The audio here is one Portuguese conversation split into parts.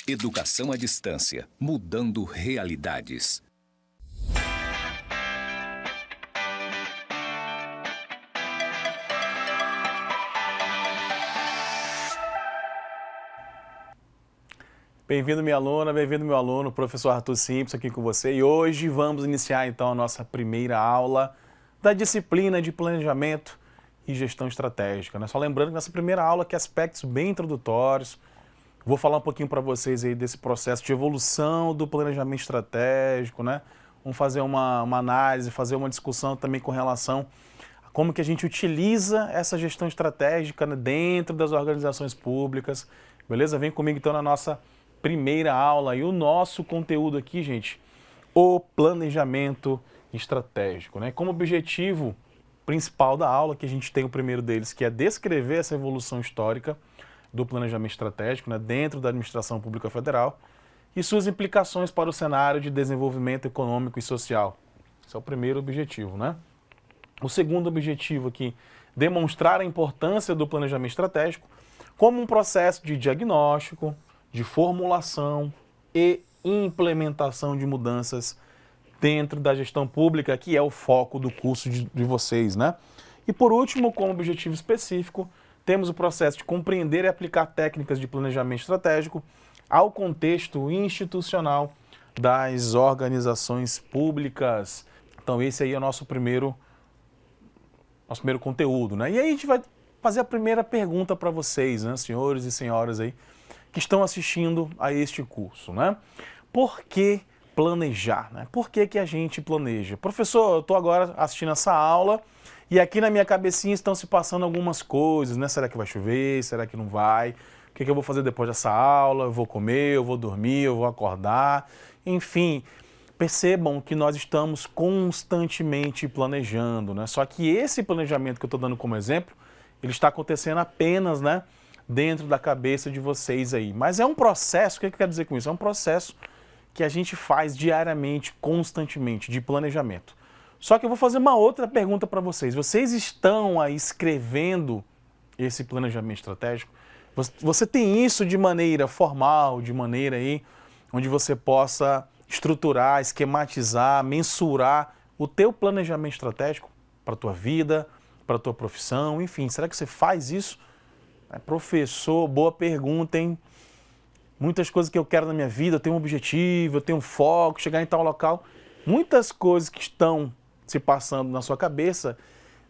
Educação à distância, mudando realidades. Bem-vindo, minha aluna, bem-vindo, meu aluno, professor Arthur Simpson aqui com você. E hoje vamos iniciar, então, a nossa primeira aula da disciplina de Planejamento e Gestão Estratégica, né? Só lembrando que nessa primeira aula, que aspectos bem introdutórios, vou falar um pouquinho para vocês aí desse processo de evolução do planejamento estratégico, né? Vamos fazer uma análise, fazer uma discussão também com relação a como que a gente utiliza essa gestão estratégica, né, dentro das organizações públicas, beleza? Vem comigo então na nossa primeira aula. E o nosso conteúdo aqui, gente, o planejamento estratégico, né? Como objetivo principal da aula, que a gente tem o primeiro deles, que é descrever essa evolução histórica do planejamento estratégico, né, dentro da administração pública federal e suas implicações para o cenário de desenvolvimento econômico e social. Esse é o primeiro objetivo, né? O segundo objetivo aqui, demonstrar a importância do planejamento estratégico como um processo de diagnóstico, de formulação e implementação de mudanças dentro da gestão pública, que é o foco do curso de vocês, né? E por último, como objetivo específico, temos o processo de compreender e aplicar técnicas de planejamento estratégico ao contexto institucional das organizações públicas. Então esse aí é o nosso primeiro conteúdo, né? E aí a gente vai fazer a primeira pergunta para vocês, né, senhores e senhoras aí, que estão assistindo a este curso, né? Por que planejar, né? Por que a gente planeja? Professor, eu estou agora assistindo essa aula e aqui na minha cabecinha estão se passando algumas coisas, né? Será que vai chover? Será que não vai? O que eu vou fazer depois dessa aula? Eu vou comer? Eu vou dormir? Eu vou acordar? Enfim, percebam que nós estamos constantemente planejando, né? Só que esse planejamento que eu estou dando como exemplo, ele está acontecendo apenas, né, dentro da cabeça de vocês aí. Mas é um processo, o que eu quero dizer com isso? É um processo que a gente faz diariamente, constantemente, de planejamento. Só que eu vou fazer uma outra pergunta para vocês. Vocês estão aí escrevendo esse planejamento estratégico? Você tem isso de maneira formal, de maneira aí onde você possa estruturar, esquematizar, mensurar o teu planejamento estratégico para a tua vida, para a tua profissão, enfim. Será que você faz isso? Professor, boa pergunta, hein? Muitas coisas que eu quero na minha vida, eu tenho um objetivo, eu tenho um foco, chegar em tal local. Muitas coisas que estão se passando na sua cabeça,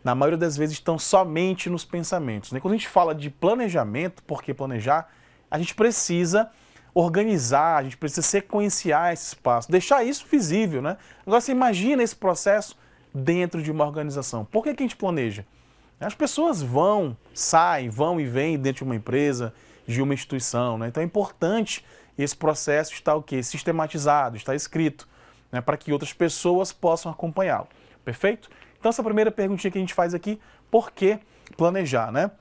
na maioria das vezes estão somente nos pensamentos, né? Quando a gente fala de planejamento, por que planejar, a gente precisa organizar, a gente precisa sequenciar esse espaço, deixar isso visível, né? Agora você imagina esse processo dentro de uma organização. Por que a gente planeja? As pessoas saem, vão e vêm dentro de uma empresa, de uma instituição, né? Então é importante esse processo estar o quê? Sistematizado, estar escrito, né? Para que outras pessoas possam acompanhá-lo. Perfeito? Então essa primeira perguntinha que a gente faz aqui, por que planejar, né?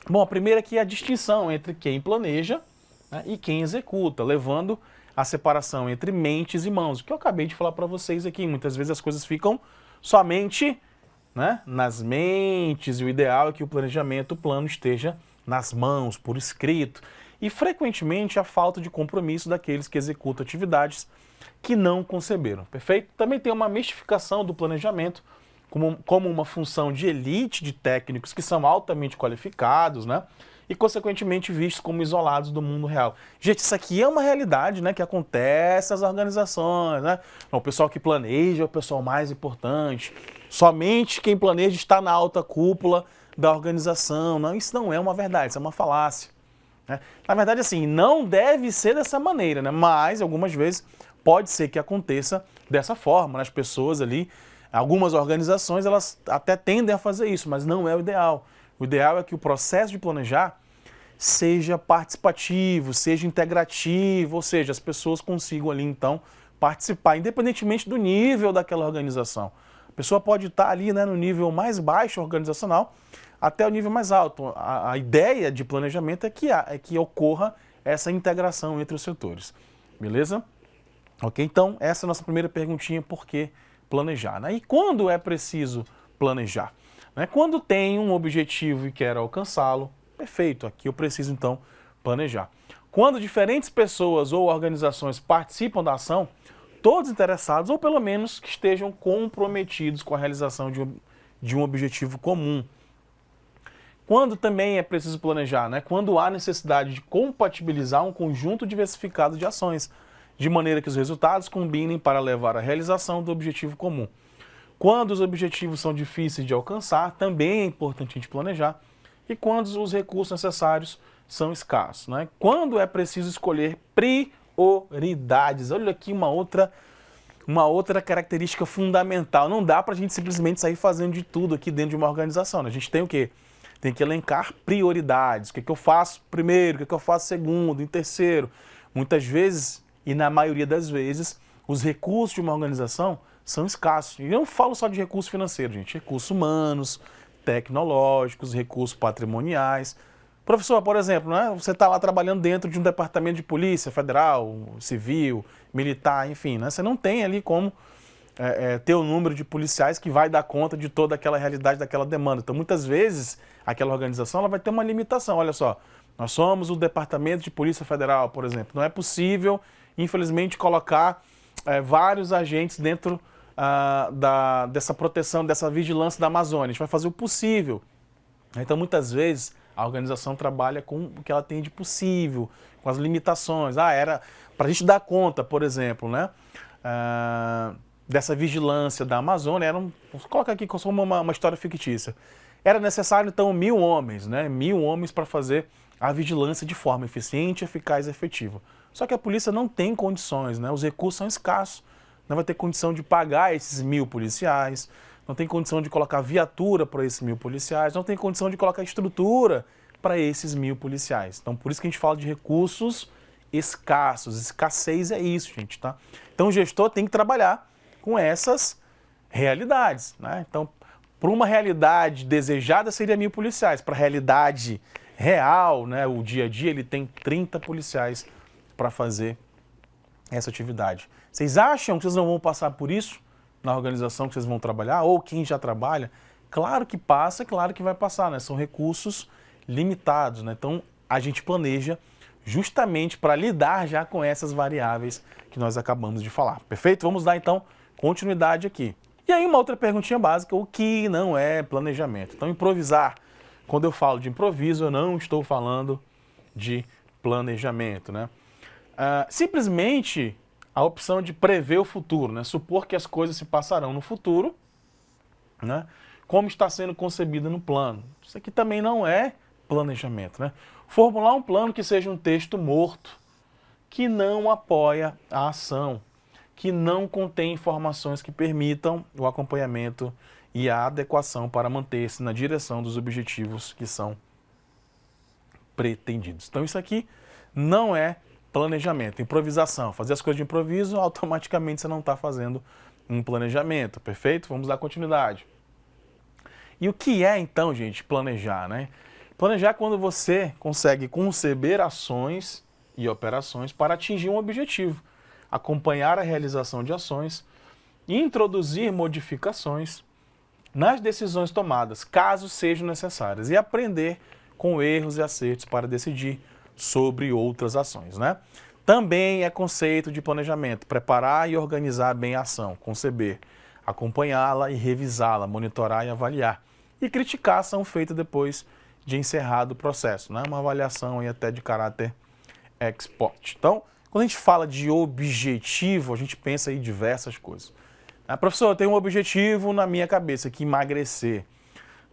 Bom, a primeira aqui é a distinção entre quem planeja, né, e quem executa, levando a separação entre mentes e mãos. O que eu acabei de falar para vocês aqui, muitas vezes as coisas ficam somente, né, nas mentes, e o ideal é que o planejamento, o plano esteja nas mãos, por escrito, e frequentemente a falta de compromisso daqueles que executam atividades que não conceberam, perfeito? Também tem uma mistificação do planejamento como uma função de elite de técnicos que são altamente qualificados, né? E consequentemente vistos como isolados do mundo real. Gente, isso aqui é uma realidade, né, que acontece nas organizações, né? O pessoal que planeja é o pessoal mais importante. Somente quem planeja está na alta cúpula da organização. Não, isso não é uma verdade, isso é uma falácia, né? Na verdade, assim, não deve ser dessa maneira, né? Mas algumas vezes pode ser que aconteça dessa forma, né? As pessoas ali, algumas organizações, elas até tendem a fazer isso, mas não é o ideal. O ideal é que o processo de planejar seja participativo, seja integrativo, ou seja, as pessoas consigam ali então participar, independentemente do nível daquela organização. A pessoa pode estar ali, né, no nível mais baixo organizacional até o nível mais alto. A ideia de planejamento é que ocorra essa integração entre os setores. Beleza? Ok? Então, essa é a nossa primeira perguntinha, por que planejar, né? E quando é preciso planejar? Né? Quando tem um objetivo e quer alcançá-lo, perfeito, aqui eu preciso então planejar. Quando diferentes pessoas ou organizações participam da ação, todos interessados, ou pelo menos que estejam comprometidos com a realização de um objetivo comum. Quando também é preciso planejar, né? Quando há necessidade de compatibilizar um conjunto diversificado de ações, de maneira que os resultados combinem para levar à realização do objetivo comum. Quando os objetivos são difíceis de alcançar, também é importante a gente planejar. E quando os recursos necessários são escassos, né? Quando é preciso escolher prioridades. Olha aqui uma outra característica fundamental. Não dá para a gente simplesmente sair fazendo de tudo aqui dentro de uma organização, né? A gente tem o quê? Tem que elencar prioridades. O que é que eu faço primeiro? O que é que eu faço segundo? Em terceiro? Muitas vezes, e na maioria das vezes, os recursos de uma organização são escassos. E eu não falo só de recursos financeiros, gente. Recursos humanos, tecnológicos, recursos patrimoniais. Professor, por exemplo, né? Você está lá trabalhando dentro de um departamento de polícia federal, civil, militar, enfim, né? Você não tem ali como ter o número de policiais que vai dar conta de toda aquela realidade, daquela demanda. Então, muitas vezes, aquela organização ela vai ter uma limitação. Olha só, nós somos o Departamento de Polícia Federal, por exemplo. Não é possível, infelizmente, colocar vários agentes dentro dessa proteção, dessa vigilância da Amazônia. A gente vai fazer o possível. Então, muitas vezes, a organização trabalha com o que ela tem de possível, com as limitações. Era para a gente dar conta, por exemplo, né? Dessa vigilância da Amazônia, coloca aqui como uma história fictícia. Era necessário, então, 1.000 homens, né? 1.000 homens para fazer a vigilância de forma eficiente, eficaz e efetiva. Só que a polícia não tem condições, né? Os recursos são escassos. Não vai ter condição de pagar esses 1.000 policiais, não tem condição de colocar viatura para esses 1.000 policiais, não tem condição de colocar estrutura para esses 1.000 policiais. Então, por isso que a gente fala de recursos escassos. Escassez é isso, gente, tá? Então, o gestor tem que trabalhar com essas realidades, né? Então, para uma realidade desejada seria 1.000 policiais. Para a realidade real, né, o dia a dia, ele tem 30 policiais para fazer essa atividade. Vocês acham que vocês não vão passar por isso na organização que vocês vão trabalhar? Ou quem já trabalha? Claro que passa, claro que vai passar, né? São recursos limitados, né? Então, a gente planeja justamente para lidar já com essas variáveis que nós acabamos de falar. Perfeito? Vamos dar, então, continuidade aqui. E aí uma outra perguntinha básica, o que não é planejamento? Então, improvisar. Quando eu falo de improviso, eu não estou falando de planejamento, né? Simplesmente a opção de prever o futuro, né? Supor que as coisas se passarão no futuro, né? Como está sendo concebida no plano. Isso aqui também não é planejamento, né? Formular um plano que seja um texto morto, que não apoia a ação, que não contém informações que permitam o acompanhamento e a adequação para manter-se na direção dos objetivos que são pretendidos. Então isso aqui não é planejamento, improvisação. Fazer as coisas de improviso, automaticamente você não está fazendo um planejamento, perfeito? Vamos dar continuidade. E o que é então, gente, planejar, né? Planejar é quando você consegue conceber ações e operações para atingir um objetivo, acompanhar a realização de ações, introduzir modificações nas decisões tomadas, caso sejam necessárias, e aprender com erros e acertos para decidir sobre outras ações, né? Também é conceito de planejamento, preparar e organizar bem a ação, conceber, acompanhá-la e revisá-la, monitorar e avaliar, e criticar a ação feita depois de encerrado o processo, né? Uma avaliação aí até de caráter ex post. Então, quando a gente fala de objetivo, a gente pensa em diversas coisas. Professor, eu tenho um objetivo na minha cabeça, que é emagrecer.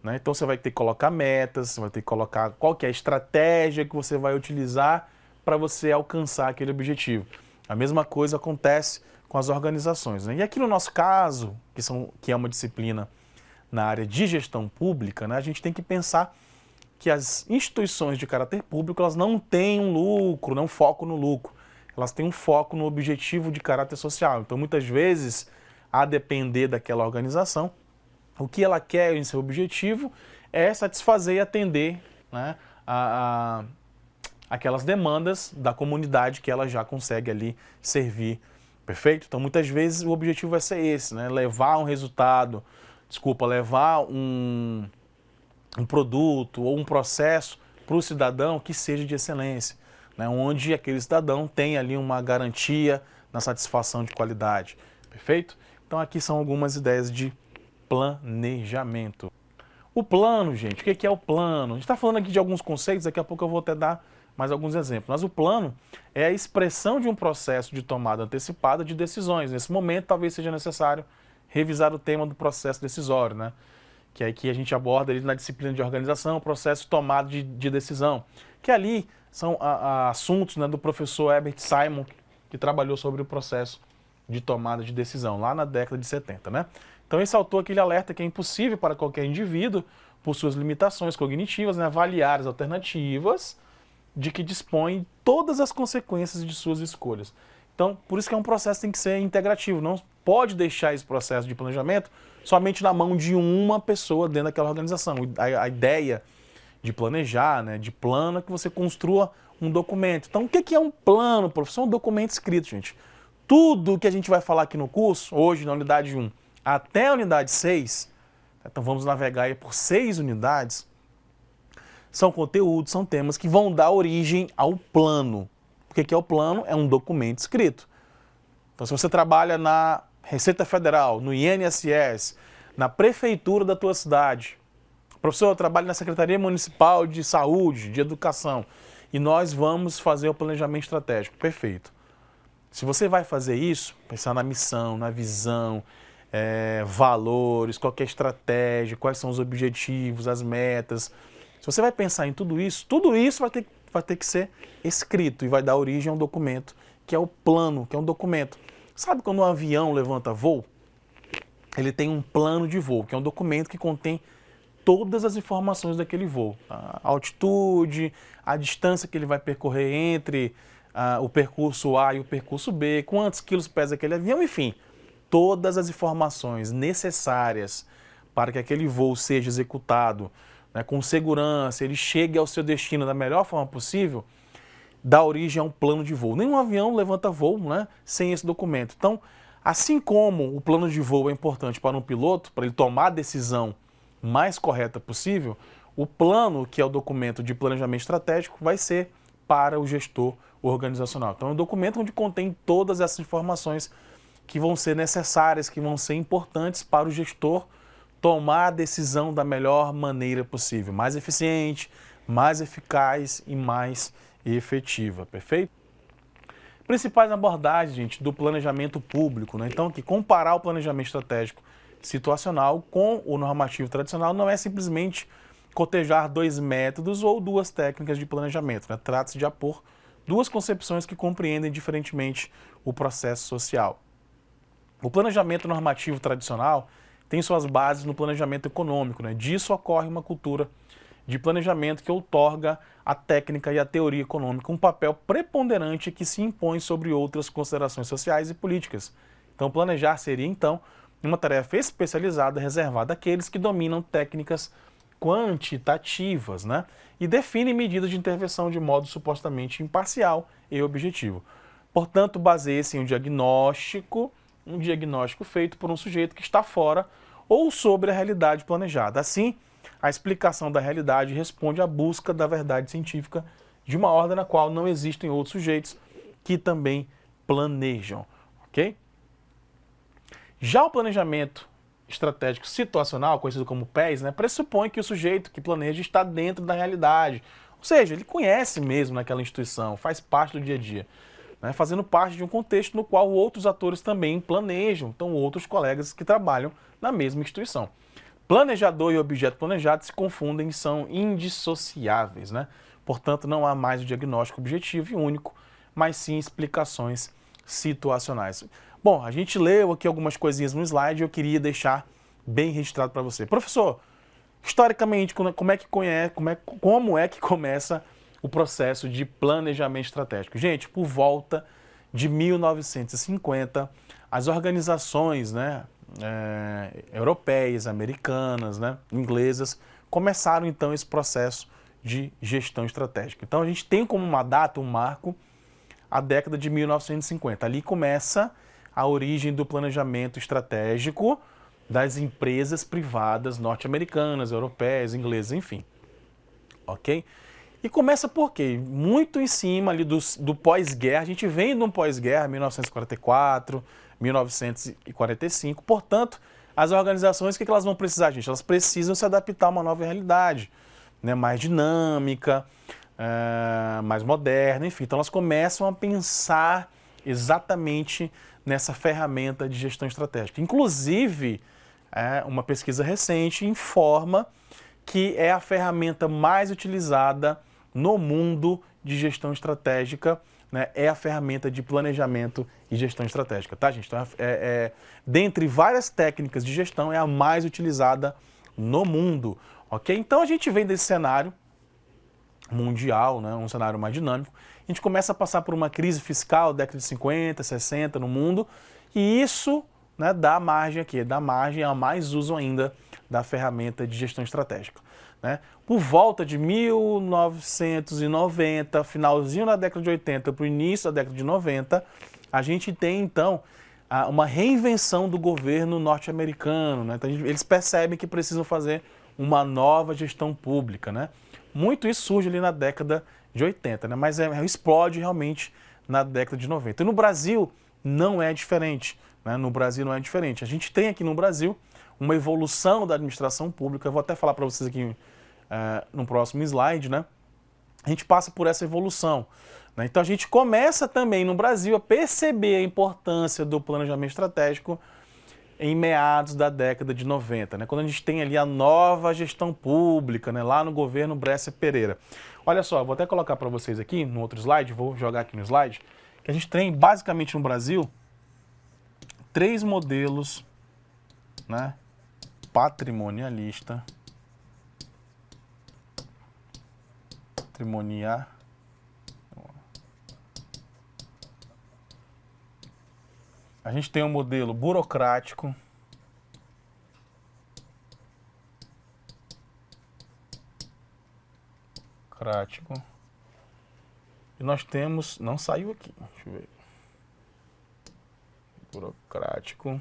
Né? Então você vai ter que colocar metas, você vai ter que colocar qual que é a estratégia que você vai utilizar para você alcançar aquele objetivo. A mesma coisa acontece com as organizações, né? E aqui no nosso caso, que é uma disciplina na área de gestão pública, né, a gente tem que pensar que as instituições de caráter público elas não têm um lucro, não foco no lucro. Elas têm um foco no objetivo de caráter social. Então, muitas vezes, a depender daquela organização, o que ela quer em seu objetivo é satisfazer e atender, né, aquelas demandas da comunidade que ela já consegue ali servir, perfeito? Então, muitas vezes, o objetivo vai ser esse, né, levar um produto ou um processo para o cidadão que seja de excelência. né, onde aquele cidadão tem ali uma garantia na satisfação de qualidade, perfeito? Então aqui são algumas ideias de planejamento. O plano, gente, o que é o plano? A gente está falando aqui de alguns conceitos, daqui a pouco eu vou até dar mais alguns exemplos. Mas o plano é a expressão de um processo de tomada antecipada de decisões. Nesse momento, talvez seja necessário revisar o tema do processo decisório, né? Que é aqui a gente aborda ali na disciplina de organização, o processo de tomada de decisão. Que ali são assuntos, né, do professor Herbert Simon, que trabalhou sobre o processo de tomada de decisão, lá na década de 70, né? Então esse autor aqui ele alerta que é impossível para qualquer indivíduo, por suas limitações cognitivas, né, avaliar as alternativas de que dispõe todas as consequências de suas escolhas. Então, por isso que é um processo que tem que ser integrativo, não pode deixar esse processo de planejamento somente na mão de uma pessoa dentro daquela organização. A ideia de planejar, né, de plano, é que você construa um documento. Então, o que é um plano, professor? É um documento escrito, gente. Tudo que a gente vai falar aqui no curso, hoje na unidade 1 até a unidade 6, então vamos navegar aí por 6 unidades, são conteúdos, são temas que vão dar origem ao plano. O que é o plano? É um documento escrito. Então, se você trabalha na Receita Federal, no INSS, na prefeitura da tua cidade, professor, eu trabalho na Secretaria Municipal de Saúde, de Educação, e nós vamos fazer o planejamento estratégico. Perfeito. Se você vai fazer isso, pensar na missão, na visão, valores, qual que é a estratégia, quais são os objetivos, as metas. Se você vai pensar em tudo isso vai ter que ser escrito e vai dar origem a um documento, que é o plano, que é um documento. Sabe quando um avião levanta voo? Ele tem um plano de voo, que é um documento que contém todas as informações daquele voo. A altitude, a distância que ele vai percorrer entre o percurso A e o percurso B, quantos quilos pesa aquele avião, enfim. Todas as informações necessárias para que aquele voo seja executado, né, com segurança, ele chegue ao seu destino da melhor forma possível, dá origem a um plano de voo. Nenhum avião levanta voo, né, sem esse documento. Então, assim como o plano de voo é importante para um piloto, para ele tomar a decisão mais correta possível, o plano, que é o documento de planejamento estratégico, vai ser para o gestor organizacional. Então, é um documento onde contém todas essas informações que vão ser necessárias, que vão ser importantes para o gestor tomar a decisão da melhor maneira possível, mais eficiente, mais eficaz e mais efetiva, perfeito? Principais abordagens, gente, do planejamento público, né? Então, aqui, comparar o planejamento estratégico situacional com o normativo tradicional não é simplesmente cotejar 2 métodos ou 2 técnicas de planejamento, né? Trata-se de apor 2 concepções que compreendem diferentemente o processo social. O planejamento normativo tradicional tem suas bases no planejamento econômico, né? Disso ocorre uma cultura de planejamento que outorga à técnica e à teoria econômica um papel preponderante que se impõe sobre outras considerações sociais e políticas. Então, planejar seria, então, uma tarefa especializada reservada àqueles que dominam técnicas quantitativas, né? E definem medidas de intervenção de modo supostamente imparcial e objetivo. Portanto, baseia-se em um diagnóstico feito por um sujeito que está fora ou sobre a realidade planejada. Assim, a explicação da realidade responde à busca da verdade científica de uma ordem na qual não existem outros sujeitos que também planejam, ok? Já o planejamento estratégico situacional, conhecido como PES, né, pressupõe que o sujeito que planeja está dentro da realidade, ou seja, ele conhece mesmo naquela instituição, faz parte do dia a dia, né, fazendo parte de um contexto no qual outros atores também planejam, então outros colegas que trabalham na mesma instituição. Planejador e objeto planejado se confundem e são indissociáveis, né? Portanto, não há mais o diagnóstico objetivo e único, mas sim explicações situacionais. Bom, a gente leu aqui algumas coisinhas no slide e eu queria deixar bem registrado para você. Professor, historicamente, como é que começa o processo de planejamento estratégico? Gente, por volta de 1950, as organizações, né, europeias, americanas, né, inglesas, começaram então esse processo de gestão estratégica. Então a gente tem como uma data, um marco, a década de 1950. Ali começa a origem do planejamento estratégico das empresas privadas norte-americanas, europeias, inglesas, enfim. Ok? E começa por quê? Muito em cima ali do pós-guerra, a gente vem de um pós-guerra, 1944, 1945, portanto, as organizações, o que elas vão precisar, gente? Elas precisam se adaptar a uma nova realidade, né? Mais dinâmica, mais moderna, enfim. Então elas começam a pensar exatamente nessa ferramenta de gestão estratégica. Inclusive, uma pesquisa recente informa que é a ferramenta mais utilizada no mundo de gestão estratégica, né? É a ferramenta de planejamento e gestão estratégica, tá, gente? Então, dentre várias técnicas de gestão, é a mais utilizada no mundo, ok? Então, a gente vem desse cenário mundial, né? Um cenário mais dinâmico. A gente começa a passar por uma crise fiscal, década de 50, 60 no mundo, e isso, né, dá margem aqui, dá margem a mais uso ainda da ferramenta de gestão estratégica, né? Por volta de 1990, finalzinho da década de 80 para o início da década de 90, a gente tem então uma reinvenção do governo norte-americano, né? Então, eles percebem que precisam fazer uma nova gestão pública, né? Muito isso surge ali na década de 80, né? Mas explode realmente na década de 90. E no Brasil não é diferente, né? No Brasil não é diferente. A gente tem aqui no Brasil uma evolução da administração pública. Eu vou até falar para vocês aqui no próximo slide, né? A gente passa por essa evolução, né? Então a gente começa também no Brasil a perceber a importância do planejamento estratégico em meados da década de 90, né? Quando a gente tem ali a nova gestão pública, né? Lá no governo Bresser Pereira. Olha só, vou até colocar para vocês aqui no outro slide, vou jogar aqui no slide, que a gente tem basicamente no Brasil 3 modelos, né? Patrimonialista, a gente tem um modelo burocrático, e nós temos, não saiu aqui, deixa eu ver, burocrático,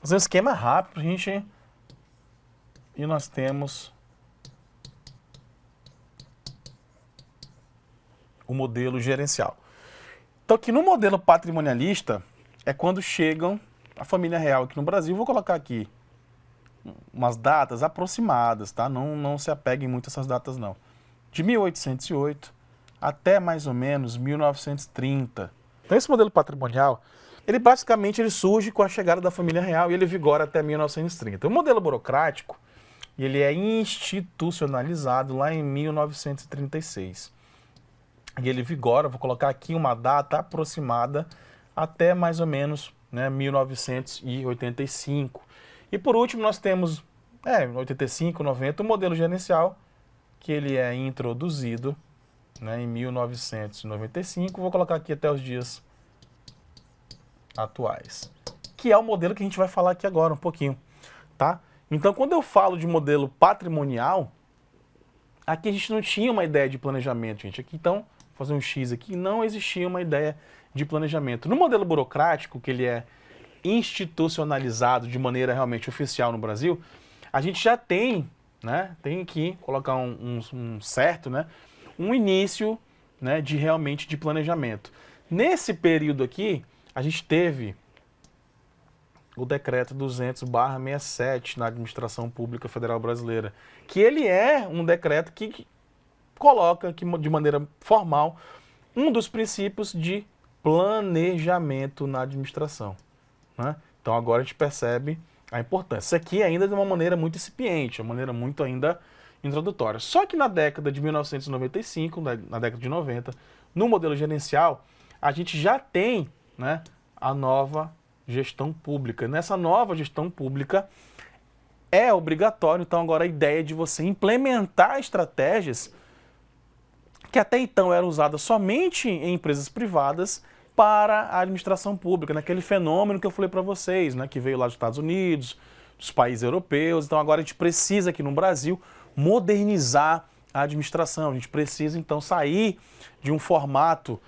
fazer um esquema rápido, gente. E nós temos o modelo gerencial. Então, aqui no modelo patrimonialista, é quando chegam a família real aqui no Brasil. Vou colocar aqui umas datas aproximadas, tá? Não se apeguem muito a essas datas, não. De 1808 até mais ou menos 1930. Então, esse modelo patrimonial, ele basicamente surge com a chegada da família real e ele vigora até 1930. O modelo burocrático, ele é institucionalizado lá em 1936. E ele vigora, vou colocar aqui uma data aproximada, até mais ou menos, né, 1985. E por último nós temos, 85, 90, o modelo gerencial, que ele é introduzido, né, em 1995. Vou colocar aqui até os dias atuais, que é o modelo que a gente vai falar aqui agora um pouquinho, tá? Então, quando eu falo de modelo patrimonial, aqui a gente não tinha uma ideia de planejamento, gente. Aqui, então, vou fazer um X aqui, não existia uma ideia de planejamento. No modelo burocrático, que ele é institucionalizado de maneira realmente oficial no Brasil, a gente já tem, né, tem aqui, colocar um certo, né, um início, né, de realmente de planejamento. Nesse período aqui, a gente teve o decreto 200/67 na Administração Pública Federal Brasileira, que ele é um decreto que coloca aqui, de maneira formal, um dos princípios de planejamento na administração, né? Então agora a gente percebe a importância. Isso aqui ainda de uma maneira muito incipiente, uma maneira muito ainda introdutória. Só que na década de 1995, na década de 90, no modelo gerencial, a gente já tem, né, a nova gestão pública. Nessa nova gestão pública é obrigatório, então, agora a ideia de você implementar estratégias que até então eram usadas somente em empresas privadas para a administração pública, naquele fenômeno que eu falei para vocês, né, que veio lá dos Estados Unidos, dos países europeus. Então agora a gente precisa aqui no Brasil modernizar a administração, a gente precisa então sair de um formato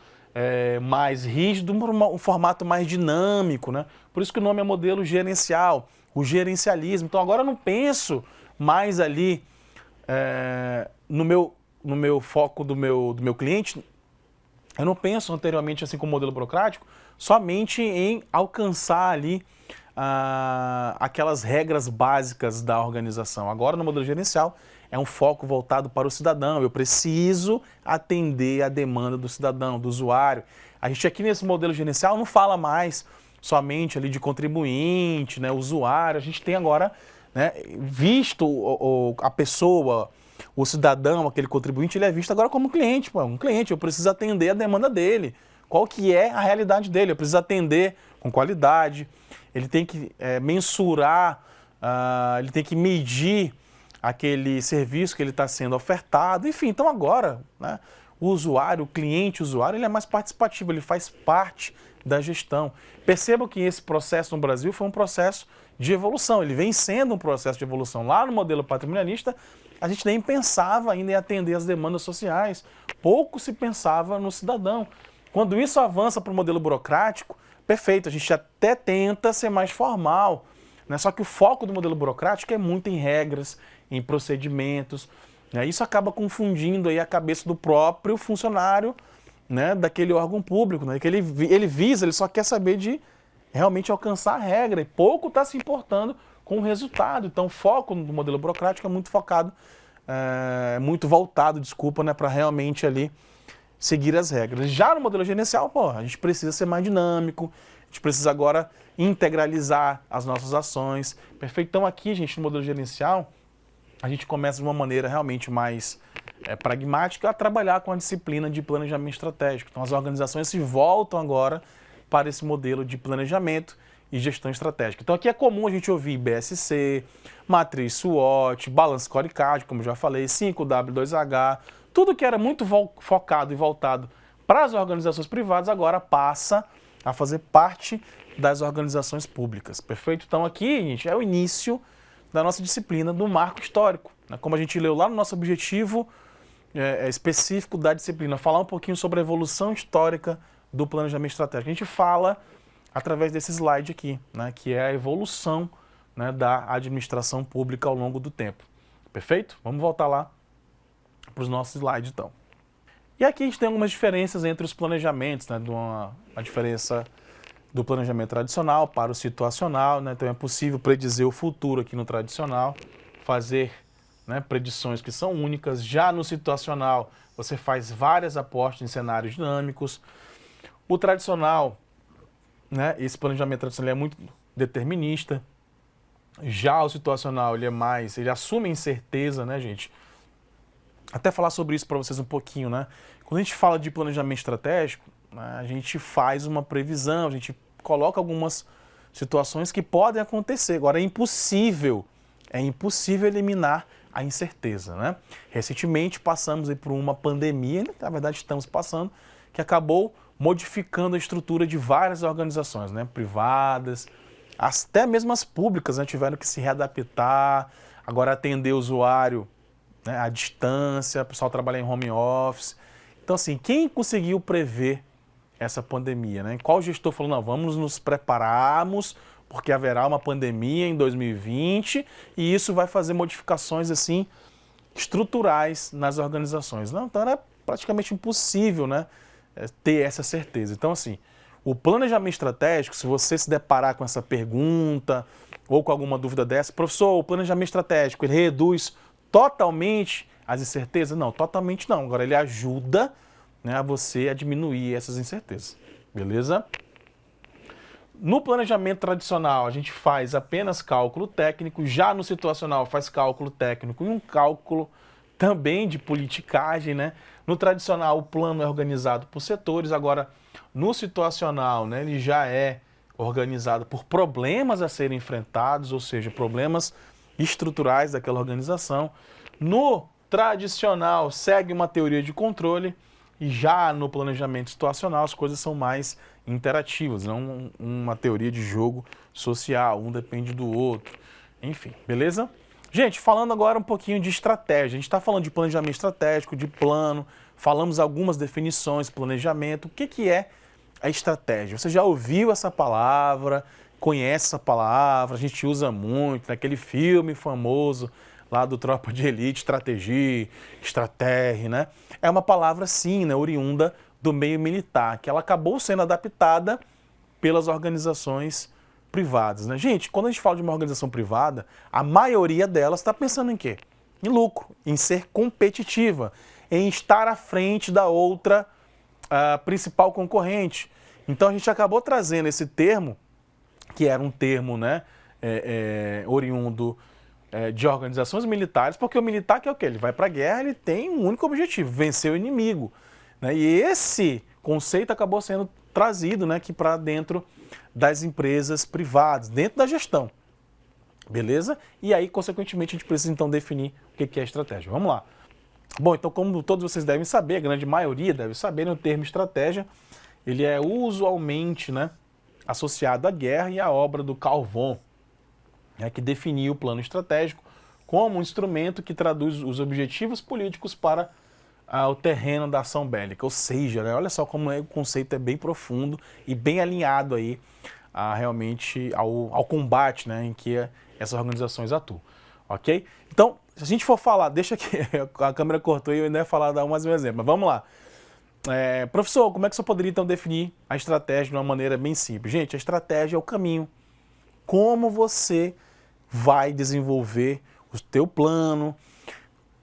mais rígido, um formato mais dinâmico, né? Por isso que o nome é modelo gerencial. o gerencialismo. Então agora eu não penso mais ali no meu foco do meu cliente, eu não penso anteriormente assim como modelo burocrático, somente em alcançar ali aquelas regras básicas da organização. Agora no modelo gerencial é um foco voltado para o cidadão, eu preciso atender a demanda do cidadão, do usuário. A gente aqui nesse modelo gerencial não fala mais somente ali de contribuinte, né, usuário, a gente tem agora, né, visto a pessoa, o cidadão, aquele contribuinte, ele é visto agora como cliente, um cliente, eu preciso atender a demanda dele, qual que é a realidade dele, eu preciso atender com qualidade, ele tem que mensurar, ele tem que medir aquele serviço que ele está sendo ofertado, enfim, então agora, né, o usuário, o cliente usuário, ele é mais participativo, ele faz parte da gestão. Percebam que esse processo no Brasil foi um processo de evolução, ele vem sendo um processo de evolução. Lá no modelo patrimonialista, a gente nem pensava ainda em atender as demandas sociais, pouco se pensava no cidadão. Quando isso avança para o modelo burocrático, perfeito, a gente até tenta ser mais formal, né? Só que o foco do modelo burocrático é muito em regras, em procedimentos, né? Isso acaba confundindo aí a cabeça do próprio funcionário, né, daquele órgão público, né, que ele só quer saber de realmente alcançar a regra e pouco está se importando com o resultado. Então o foco do modelo burocrático é muito focado, muito voltado, né, para realmente ali seguir as regras. Já no modelo gerencial, a gente precisa ser mais dinâmico, a gente precisa agora integralizar as nossas ações. Perfeito? Então aqui, gente, no modelo gerencial, a gente começa de uma maneira realmente mais pragmática a trabalhar com a disciplina de planejamento estratégico. Então as organizações se voltam agora para esse modelo de planejamento e gestão estratégica. Então aqui é comum a gente ouvir BSC, matriz SWOT, Balance Scorecard, como já falei, 5W2H, tudo que era muito focado e voltado para as organizações privadas agora passa a fazer parte das organizações públicas. Perfeito? Então aqui, gente, é o início da nossa disciplina do marco histórico, né? Como a gente leu lá no nosso objetivo específico da disciplina, falar um pouquinho sobre a evolução histórica do planejamento estratégico. A gente fala através desse slide aqui, né, que é a evolução, né, da administração pública ao longo do tempo. Perfeito? Vamos voltar lá para os nossos slides, então. E aqui a gente tem algumas diferenças entre os planejamentos, né, a diferença do planejamento tradicional para o situacional, né? Então é possível predizer o futuro aqui no tradicional, fazer, né, predições que são únicas. Já no situacional, você faz várias apostas em cenários dinâmicos. O tradicional, né, esse planejamento tradicional é muito determinista. Já o situacional, ele assume incerteza, né, gente? Até falar sobre isso para vocês um pouquinho, né? Quando a gente fala de planejamento estratégico, né, a gente faz uma previsão, a gente coloca algumas situações que podem acontecer. Agora é impossível eliminar a incerteza, né? Recentemente passamos aí por uma pandemia, na verdade estamos passando, que acabou modificando a estrutura de várias organizações, né, privadas, até mesmo as públicas, né, tiveram que se readaptar, agora atender o usuário, né, à distância, o pessoal trabalha em home office. Então, assim, quem conseguiu prever essa pandemia, né? Qual gestor falou, não, vamos nos prepararmos, porque haverá uma pandemia em 2020 e isso vai fazer modificações, assim, estruturais nas organizações. Não, então era praticamente impossível, né, ter essa certeza. Então, assim, o planejamento estratégico, se você se deparar com essa pergunta ou com alguma dúvida dessa, professor, o planejamento estratégico, ele reduz totalmente as incertezas? Não, totalmente não. Agora ele ajuda, né, a você a diminuir essas incertezas, beleza? No planejamento tradicional, a gente faz apenas cálculo técnico, já no situacional faz cálculo técnico e um cálculo também de politicagem, né? No tradicional, o plano é organizado por setores, agora no situacional, né, ele já é organizado por problemas a serem enfrentados, ou seja, problemas estruturais daquela organização. No tradicional, segue uma teoria de controle, e já no planejamento situacional as coisas são mais interativas, não uma teoria de jogo social, um depende do outro, enfim, beleza? Gente, falando agora um pouquinho de estratégia, a gente está falando de planejamento estratégico, de plano, falamos algumas definições, planejamento, o que é a estratégia? Você já ouviu essa palavra, conhece essa palavra, a gente usa muito, naquele filme famoso lá do Tropa de Elite, estratégia, né? É uma palavra, sim, né, oriunda do meio militar, que ela acabou sendo adaptada pelas organizações privadas, né? Gente, quando a gente fala de uma organização privada, a maioria delas está pensando em quê? Em lucro, em ser competitiva, em estar à frente da outra principal concorrente. Então a gente acabou trazendo esse termo, que era um termo, né, oriundo de organizações militares, porque o militar que é o quê? Ele vai para a guerra, ele tem um único objetivo, vencer o inimigo, né? E esse conceito acabou sendo trazido, né, aqui para dentro das empresas privadas, dentro da gestão, beleza? E aí, consequentemente, a gente precisa então definir o que é estratégia. Vamos lá. Bom, então como todos vocês devem saber, a grande maioria deve saber, né, o termo estratégia, ele é usualmente, né, associado à guerra e à obra do Carl von, que definiu o plano estratégico como um instrumento que traduz os objetivos políticos para o terreno da ação bélica. Ou seja, né, olha só como o conceito é bem profundo e bem alinhado aí realmente ao combate, né, em que essas organizações atuam. Ok? Então, se a gente for falar, deixa aqui, a câmera cortou e eu ainda ia falar, dar mais um exemplo, mas vamos lá. Professor, como é que você poderia então definir a estratégia de uma maneira bem simples? Gente, a estratégia é o caminho. Como você vai desenvolver o teu plano,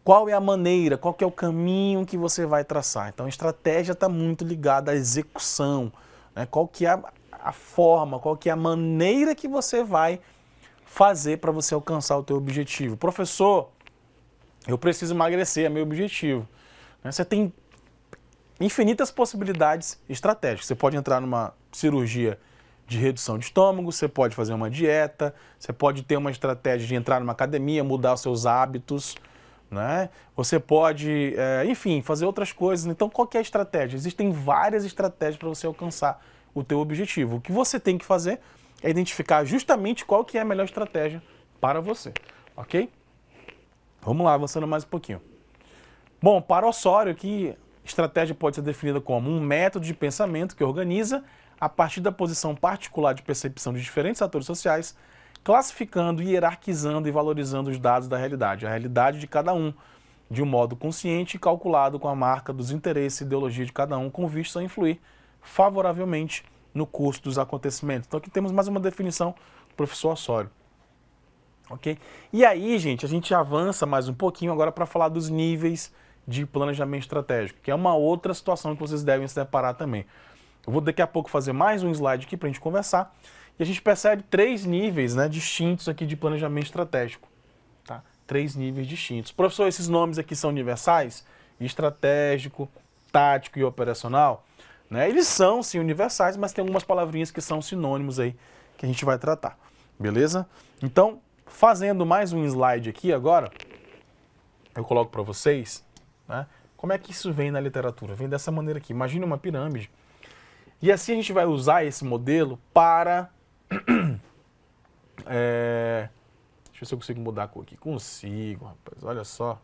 qual é a maneira, qual que é o caminho que você vai traçar. Então a estratégia está muito ligada à execução, né? Qual que é a forma, qual que é a maneira que você vai fazer para você alcançar o teu objetivo. Professor, eu preciso emagrecer, é meu objetivo. Você tem infinitas possibilidades estratégicas. Você pode entrar numa cirurgia de redução de estômago, você pode fazer uma dieta, você pode ter uma estratégia de entrar numa academia, mudar os seus hábitos, né? Você pode, enfim, fazer outras coisas. Então, qual que é a estratégia? Existem várias estratégias para você alcançar o teu objetivo. O que você tem que fazer é identificar justamente qual que é a melhor estratégia para você, ok? Vamos lá, avançando mais um pouquinho. Bom, para Osório, aqui, estratégia pode ser definida como um método de pensamento que organiza a partir da posição particular de percepção de diferentes atores sociais, classificando, hierarquizando e valorizando os dados da realidade, a realidade de cada um, de um modo consciente e calculado com a marca dos interesses e ideologia de cada um, com vista a influir favoravelmente no curso dos acontecimentos. Então aqui temos mais uma definição do professor Osório. Ok? E aí, gente, a gente avança mais um pouquinho agora para falar dos níveis de planejamento estratégico, que é uma outra situação que vocês devem se deparar também. Eu vou daqui a pouco fazer mais um slide aqui para a gente conversar. E a gente percebe 3 níveis, né, distintos aqui de planejamento estratégico. Tá? 3 níveis distintos. Professor, esses nomes aqui são universais? Estratégico, tático e operacional? Né? Eles são, sim, universais, mas tem algumas palavrinhas que são sinônimos aí que a gente vai tratar. Beleza? Então, fazendo mais um slide aqui agora, eu coloco para vocês, né, como é que isso vem na literatura. Vem dessa maneira aqui. Imagine uma pirâmide. E assim a gente vai usar esse modelo para... deixa eu ver se eu consigo mudar a cor aqui. Consigo, rapaz. Olha só.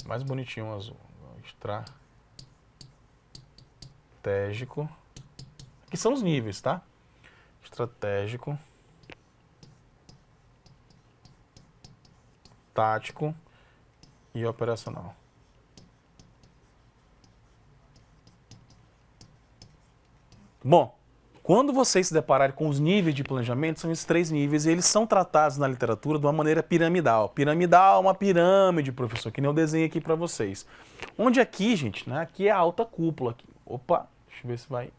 Mais bonitinho o azul. Estratégico. Aqui são os níveis, tá? Estratégico. Tático e operacional. Bom, quando vocês se depararem com os níveis de planejamento, são esses 3 níveis e eles são tratados na literatura de uma maneira piramidal. Piramidal é uma pirâmide, professor, que nem eu desenho aqui para vocês. Onde aqui, gente, né, aqui é a alta cúpula. Aqui. Opa, deixa eu ver se vai...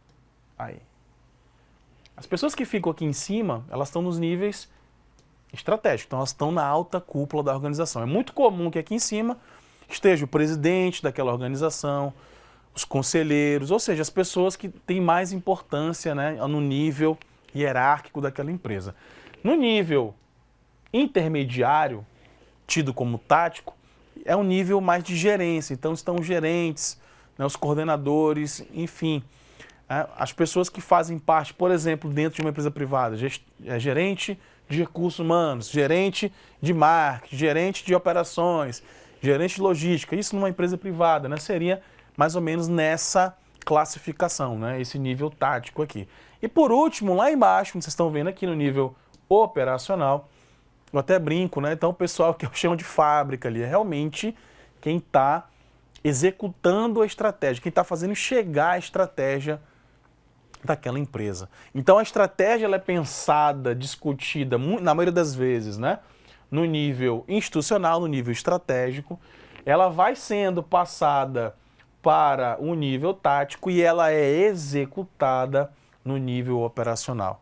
Aí. As pessoas que ficam aqui em cima, elas estão nos níveis estratégicos, então elas estão na alta cúpula da organização. É muito comum que aqui em cima esteja o presidente daquela organização, os conselheiros, ou seja, as pessoas que têm mais importância, né, no nível hierárquico daquela empresa. No nível intermediário, tido como tático, é um nível mais de gerência, então estão os gerentes, né, os coordenadores, enfim, as pessoas que fazem parte, por exemplo, dentro de uma empresa privada, gerente de recursos humanos, gerente de marketing, gerente de operações, gerente de logística, isso numa empresa privada, né, seria mais ou menos nessa classificação, né? Esse nível tático aqui. E por último, lá embaixo, como vocês estão vendo aqui no nível operacional, eu até brinco, né? Então o pessoal que eu chamo de fábrica ali é realmente quem está executando a estratégia, quem está fazendo chegar a estratégia daquela empresa. Então a estratégia ela é pensada, discutida, na maioria das vezes, né? No nível institucional, no nível estratégico, ela vai sendo passada para o nível tático e ela é executada no nível operacional.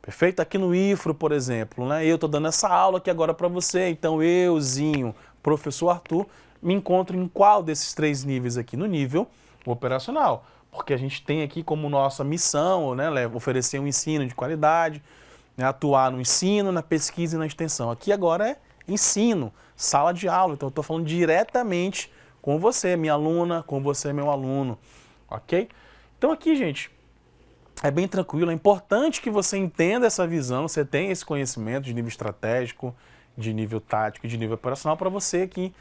Perfeito? Aqui no IFRO, por exemplo, né? Eu estou dando essa aula aqui agora para você, então euzinho, professor Arthur, me encontro em qual desses 3 níveis aqui? No nível operacional, porque a gente tem aqui como nossa missão, né, oferecer um ensino de qualidade, né, atuar no ensino, na pesquisa e na extensão. Aqui agora é ensino, sala de aula, então eu estou falando diretamente com você, minha aluna, com você, meu aluno, ok? Então aqui, gente, é bem tranquilo, é importante que você entenda essa visão, você tenha esse conhecimento de nível estratégico, de nível tático, de nível operacional, para você aqui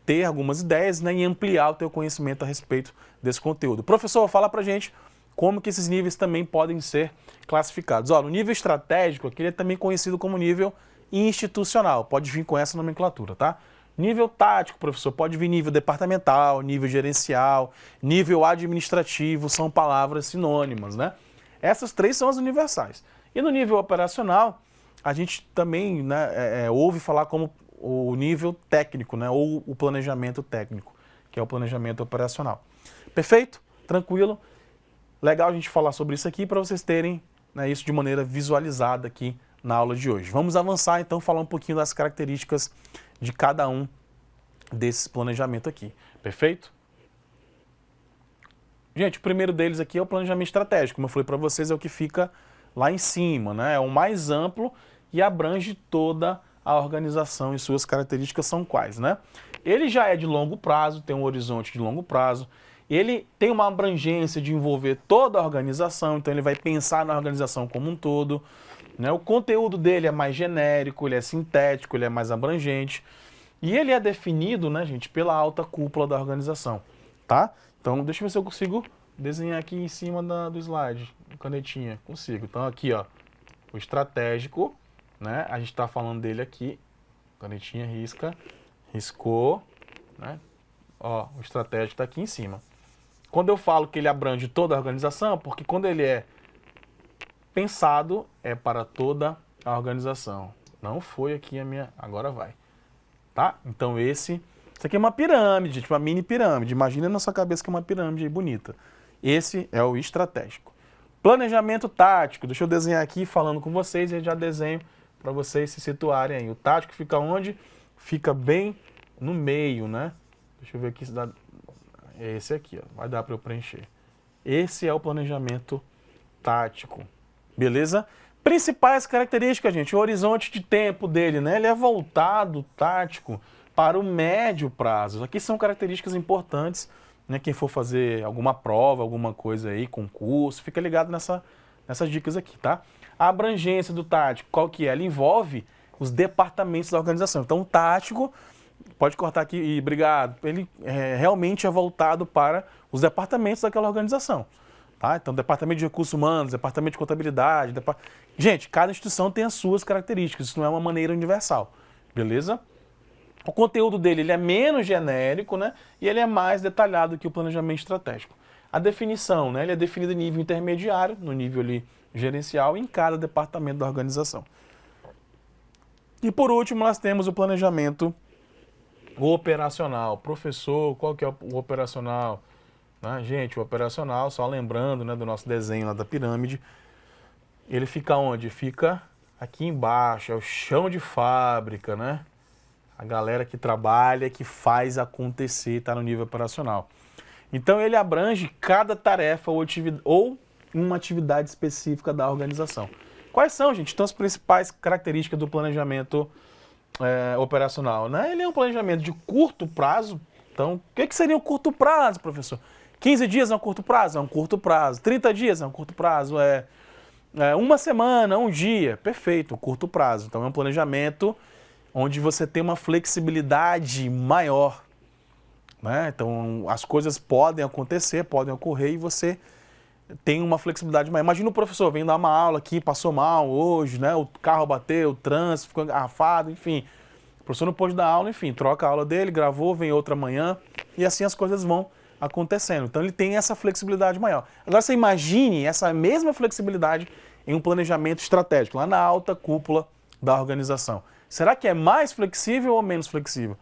ter algumas ideias, né, e ampliar o teu conhecimento a respeito desse conteúdo. Professor, fala pra gente como que esses níveis também podem ser classificados. Ó, no nível estratégico, aqui ele é também conhecido como nível institucional, pode vir com essa nomenclatura, tá? Nível tático, professor, pode vir nível departamental, nível gerencial, nível administrativo, são palavras sinônimas, né? Essas 3 são as universais. E no nível operacional, a gente também, né, ouve falar como o nível técnico, né, ou o planejamento técnico, que é o planejamento operacional. Perfeito? Tranquilo? Legal a gente falar sobre isso aqui para vocês terem, né, isso de maneira visualizada aqui na aula de hoje. Vamos avançar então, falar um pouquinho das características de cada um desses planejamentos aqui. Perfeito? Gente, o primeiro deles aqui é o planejamento estratégico. Como eu falei para vocês, é o que fica lá em cima, né? É o mais amplo e abrange toda a organização e suas características são quais, né? Ele já é de longo prazo, tem um horizonte de longo prazo, ele tem uma abrangência de envolver toda a organização, então ele vai pensar na organização como um todo, né? O conteúdo dele é mais genérico, ele é sintético, ele é mais abrangente e ele é definido, né, gente, pela alta cúpula da organização, tá? Então deixa eu ver se eu consigo desenhar aqui em cima do slide, canetinha, consigo. Então aqui, ó, o estratégico, né? A gente está falando dele aqui, canetinha, risca, riscou, né? Ó, o estratégico está aqui em cima. Quando eu falo que ele abrange toda a organização, porque quando ele é pensado, é para toda a organização. Não foi aqui a minha, agora vai. Tá? Então isso aqui é uma pirâmide, tipo uma mini pirâmide. Imagina na sua cabeça que é uma pirâmide aí bonita. Esse é o estratégico. Planejamento tático, deixa eu desenhar aqui falando com vocês e eu já desenho para vocês se situarem aí. O tático fica onde? Fica bem no meio, né? Deixa eu ver aqui se dá... É esse aqui, ó. Vai dar para eu preencher. Esse é o planejamento tático. Beleza? Principais características, gente. O horizonte de tempo dele, né? Ele é voltado, tático, para o médio prazo. Aqui são características importantes, né? Quem for fazer alguma prova, alguma coisa aí, concurso, fica ligado nessas dicas aqui, tá? A abrangência do tático, qual que é? Ele envolve os departamentos da organização. Então, o tático, pode cortar aqui, e obrigado, ele realmente é voltado para os departamentos daquela organização. Tá? Então, departamento de recursos humanos, departamento de contabilidade... Gente, cada instituição tem as suas características, isso não é uma maneira universal, beleza? O conteúdo dele ele é menos genérico, né? E ele é mais detalhado que o planejamento estratégico. A definição, né? Ele é definido em nível intermediário, no nível ali, gerencial, em cada departamento da organização. E por último, nós temos o planejamento operacional. Professor, qual que é o operacional? Gente, o operacional, só lembrando, né, do nosso desenho lá da pirâmide, ele fica onde? Fica aqui embaixo, é o chão de fábrica, né? A galera que trabalha, que faz acontecer, está no nível operacional. Então ele abrange cada tarefa ou uma atividade específica da organização. Quais são, gente? Então as principais características do planejamento operacional, né? Ele é um planejamento de curto prazo. Então, o que seria um curto prazo, professor? 15 dias é um curto prazo? É um curto prazo. 30 dias é um curto prazo? Uma semana, um dia. Perfeito, um curto prazo. Então é um planejamento onde você tem uma flexibilidade maior, né? Então, as coisas podem acontecer, podem ocorrer e você tem uma flexibilidade maior. Imagina o professor vem dar uma aula aqui, passou mal hoje, né? O carro bateu, o trânsito ficou engarrafado, enfim. O professor não pôde dar aula, enfim, troca a aula dele, gravou, vem outra amanhã e assim as coisas vão acontecendo. Então ele tem essa flexibilidade maior. Agora você imagine essa mesma flexibilidade em um planejamento estratégico, lá na alta cúpula da organização. Será que é mais flexível ou menos flexível?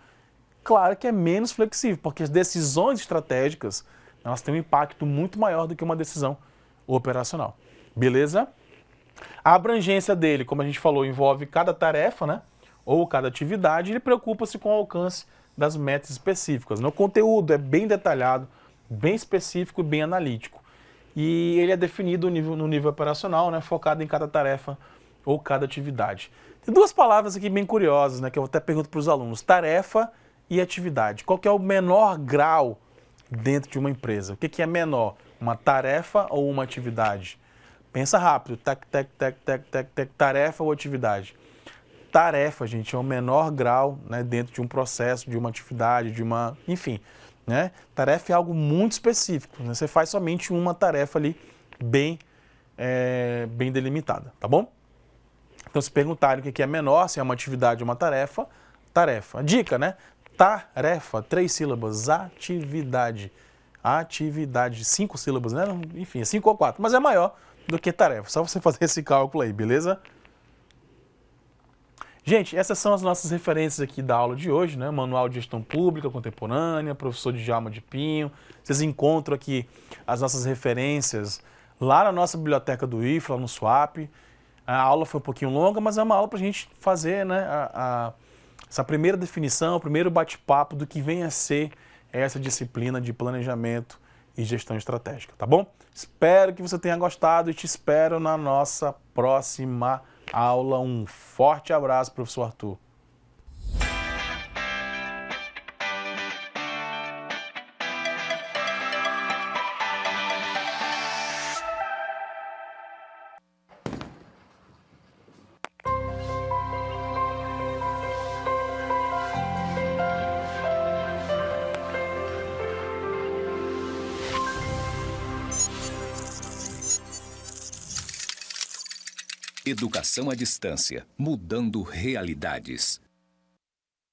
Claro que é menos flexível, porque as decisões estratégicas elas têm um impacto muito maior do que uma decisão operacional. Beleza? A abrangência dele, como a gente falou, envolve cada tarefa, né? Ou cada atividade, ele preocupa-se com o alcance das metas específicas. O conteúdo é bem detalhado, bem específico e bem analítico. E ele é definido no nível operacional, né? Focado em cada tarefa ou cada atividade. Tem duas palavras aqui bem curiosas, né? Que eu até pergunto para os alunos. Tarefa e atividade. Qual que é o menor grau dentro de uma empresa? O que é menor? Uma tarefa ou uma atividade? Pensa rápido. Tarefa ou atividade? Tarefa, gente, é o menor grau, né, dentro de um processo, de uma atividade, enfim, né? Tarefa é algo muito específico, né? Você faz somente uma tarefa ali bem delimitada, tá bom? Então, se perguntarem o que é menor, se é uma atividade ou uma tarefa, tarefa. Dica, né? Tarefa, 3 sílabas, atividade. Atividade, 5 sílabas, né? Enfim, é 5 ou 4, mas é maior do que tarefa. Só você fazer esse cálculo aí, beleza? Gente, essas são as nossas referências aqui da aula de hoje, né? Manual de Gestão Pública Contemporânea, professor Djalma de Pinho. Vocês encontram aqui as nossas referências lá na nossa biblioteca do IFLA, no SWAP. A aula foi um pouquinho longa, mas é uma aula para a gente fazer, né, essa primeira definição, o primeiro bate-papo do que vem a ser essa disciplina de planejamento e gestão estratégica, tá bom? Espero que você tenha gostado e te espero na nossa próxima aula. Um forte abraço, professor Arthur. Educação à distância, mudando realidades.